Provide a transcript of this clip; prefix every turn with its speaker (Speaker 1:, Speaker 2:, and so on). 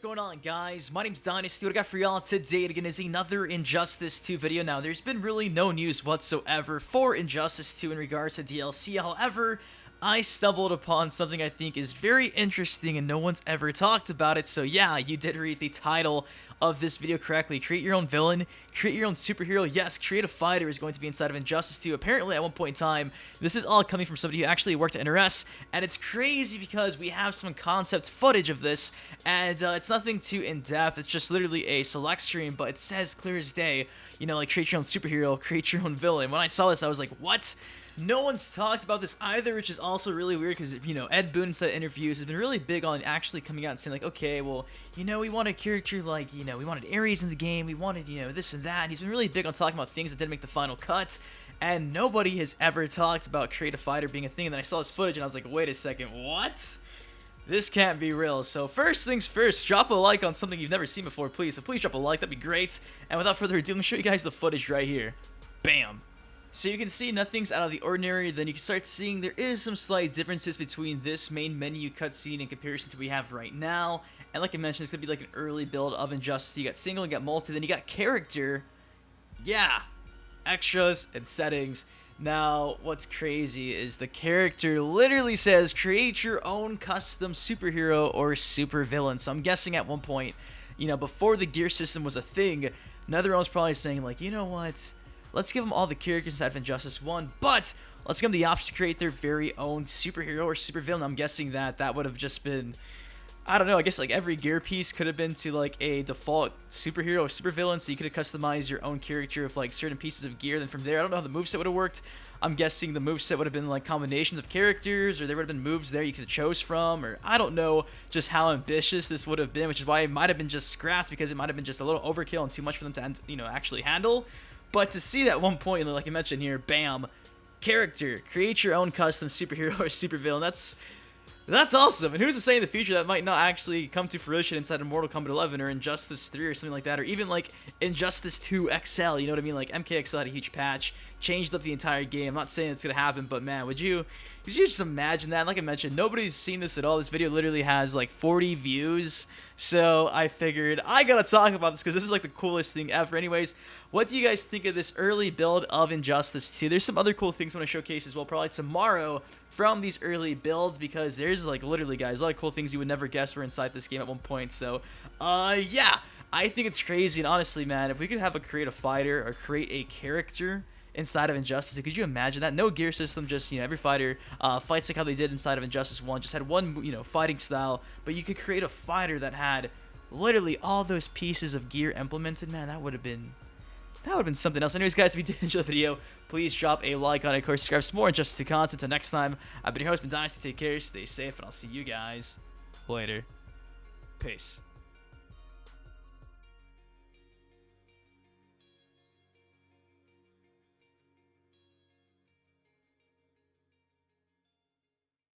Speaker 1: What's going on, guys? My name's Dynasty. What I got for y'all today again is another Injustice 2 video. Now, there's been really no news whatsoever for Injustice 2 in regards to DLC. However, I stumbled upon something I think is very interesting and no one's ever talked about it. So yeah, you did read the title of this video correctly. Create your own villain, create your own superhero. Yes, Create a Fighter is going to be inside of Injustice 2. Apparently, at one point in time, this is all coming from somebody who actually worked at NRS, and it's crazy because we have some concept footage of this, and it's nothing too in-depth. It's just literally a select screen, but it says clear as day, you know, like create your own superhero, create your own villain. When I saw this, I was like, what? No one's talked about this either, which is also really weird because, you know, Ed Boon said interviews has been really big on actually coming out and saying, like, okay, well, you know, we want a character like, you know, we wanted Ares in the game, we wanted, you know, this and that. And he's been really big on talking about things that didn't make the final cut, and nobody has ever talked about Create a Fighter being a thing. And then I saw this footage and I was like, wait a second, what? This can't be real. So first things first, drop a like on something you've never seen before, please. So please drop a like, that'd be great. And without further ado, let me show you guys the footage right here. Bam. So you can see nothing's out of the ordinary. Then you can start seeing there is some slight differences between this main menu cutscene in comparison to what we have right now. And like I mentioned, it's going to be like an early build of Injustice. You got single, you got multi, then you got character. Yeah, extras and settings. Now, what's crazy is the character literally says, create your own custom superhero or supervillain. So I'm guessing at one point, you know, before the gear system was a thing, NetherRealm was probably saying, like, you know what? Let's give them all the characters inside of Injustice 1, but let's give them the option to create their very own superhero or supervillain. I'm guessing that would have just been, I don't know, I guess like every gear piece could have been to like a default superhero or supervillain, so you could have customized your own character with like certain pieces of gear. Then from there, I don't know how the moveset would have worked. I'm guessing the moveset would have been like combinations of characters, or there would have been moves there you could have chose from, or I don't know just how ambitious this would have been, which is why it might have been just scrapped, because it might have been just a little overkill and too much for them to, you know, actually handle. But to see that one point, like I mentioned here, bam, character, create your own custom superhero or supervillain, that's awesome. And who's to say in the future that might not actually come to fruition inside of Mortal Kombat 11 or Injustice 3 or something like that, or even like Injustice 2 XL, you know what I mean? Like MKXL had a huge patch, changed up the entire game. I'm not saying it's gonna happen, but man, could you just imagine that? And like I mentioned, nobody's seen this at all. This video literally has like 40 views, so I figured I gotta talk about this because this is like the coolest thing ever. Anyways, what do you guys think of this early build of Injustice 2? There's some other cool things I want to showcase as well, probably tomorrow, from these early builds, because there's like literally, guys, a lot of cool things you would never guess were inside this game at one point. So yeah, I think it's crazy. And honestly, man, if we could have a Create a Fighter or create a character inside of Injustice, could you imagine that? No gear system, just, you know, every fighter fights like how they did inside of Injustice 1, just had one, you know, fighting style, but you could create a fighter that had literally all those pieces of gear implemented. Man, that would have been something else. Anyways, guys, if you did enjoy the video, please drop a like on it. Of course, subscribe for more Injustice 2 content. Until next time, I've been your host, Dynasty. Take care, stay safe, and I'll see you guys later. Peace.